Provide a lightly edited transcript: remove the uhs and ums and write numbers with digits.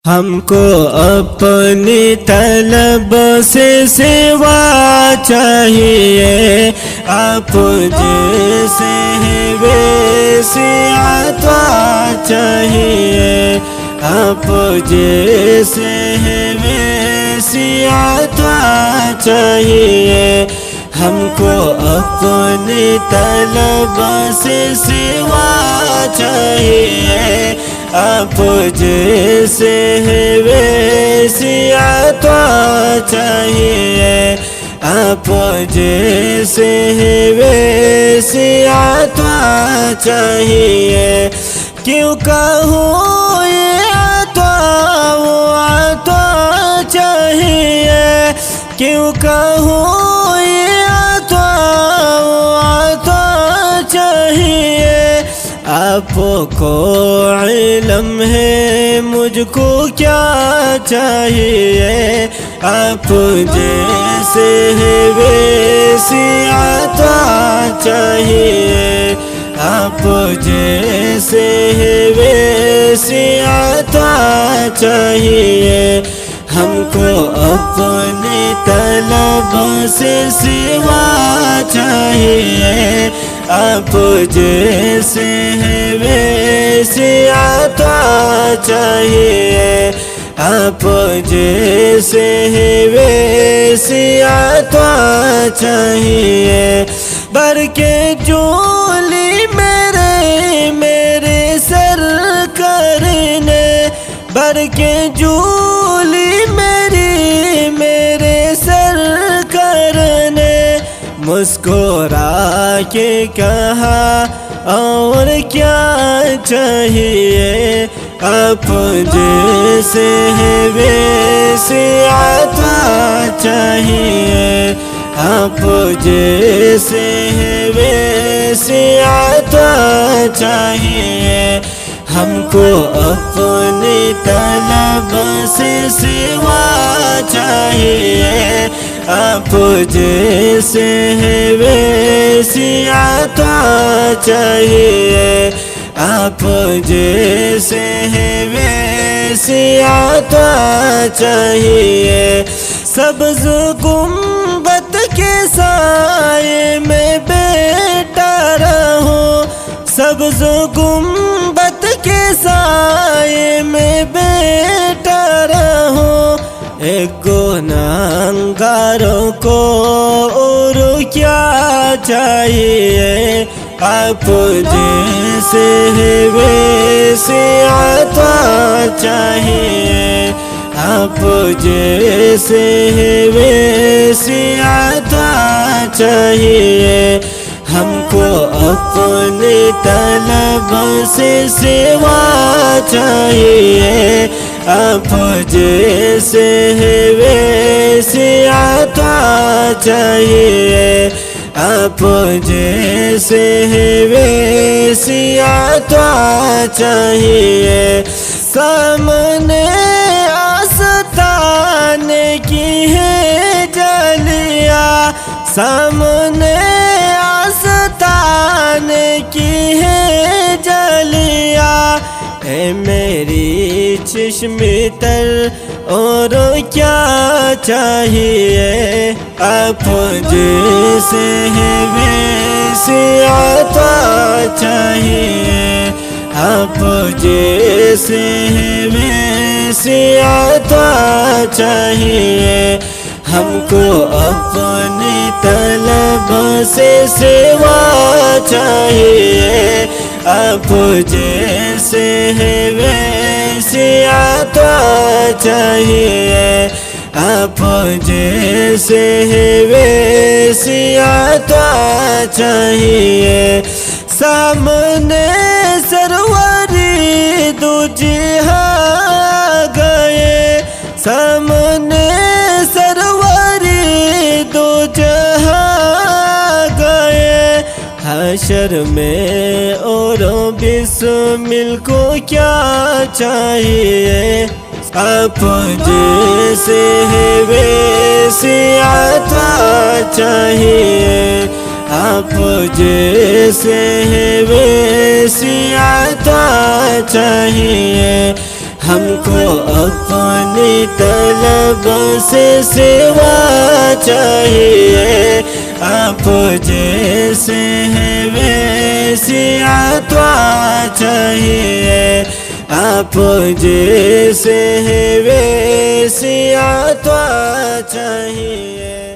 ہم کو اپنی طلب سے سوا چاہیے، آپ جیسے ہیں ویسے عطا چاہیے، آپ جیسے ہیں ویسے عطا چاہیے، ہم کو اپنی طلب سے سوا چاہیے، آپ جیسے ہیں ویسی عطا چاہیے، آپ جیسے ہیں ویسی عطا چاہیے، کیوں کہوں یہ عطا وہ عطا چاہیے، کیوں کہوں یہ عطا وہ عطا چاہیے، آپ کو علم ہے مجھ کو کیا چاہیے، آپ جیسے ہیں ویسی عطا چاہیے، آپ جیسے ہیں ویسی عطا چاہیے، ہم کو اپنی طلب سے سوا چاہیے، آپ جیسے ہیں ویسی عطا چاہیے، آپ جیسے ہیں ویسی عطا چاہیے، بر کے جولی میرے سر کرنے، بر کے جولی میرے سر کرنے، مسکرا کے کہا اور کیا چاہیے، آپ جیسے ہیں ویسی عطا چاہیے، آپ جیسے ہیں ویسی عطا چاہیے، ہم کو اپنی طلب سے سوا چاہیے، آپ جیسے ہیں ویسی عطا چاہیے، آپ جیسے ہیں ویسی عطا چاہیے، سبز گنبد کے سائے میں بیٹھا رہوں، سبز گنبد کے سائے میں بیٹھا رہوں، ایک گنہگاروں کو اور کیا چاہیے، آپ جیسے ہیں ویسی عطا چاہیے، آپ جیسے ہیں ویسی عطا چاہیے، ہم کو اپنی طلب سے سوا چاہیے، آپ جیسے ہیں ویسی عطا چاہیے، آپ جیسے ہیں ویسی عطا چاہیے، سامنے آستان کی ہے جلیاں، سامنے آستان کی ہے جلیاں، اے میری چشم تر اور کیا چاہیے، آپ جیسے ہیں ویسی عطا چاہیے، آپ جیسے ہیں ویسی عطا چاہیے، ہم کو اپنی طلب سے سوا چاہیے، آپ جیسے ہیں ویسی عطا چاہیے، آپ جیسے ہیں ویسی عطا چاہیے، سامنے سروری دو جہاں گئے، سامنے سروری دو جہاں گئے، حشر میں اور بسمل کو کیا چاہیے، آپ جیسے ہیں ویسی عطا چاہیے، آپ جیسے ہیں ویسی عطا چاہیے، ہم کو اپنی طلب سے سوا چاہیے، آپ جیسے ہیں ویسی عطا چاہیے، آپ جیسے ہیں ویسی عطا چاہیے۔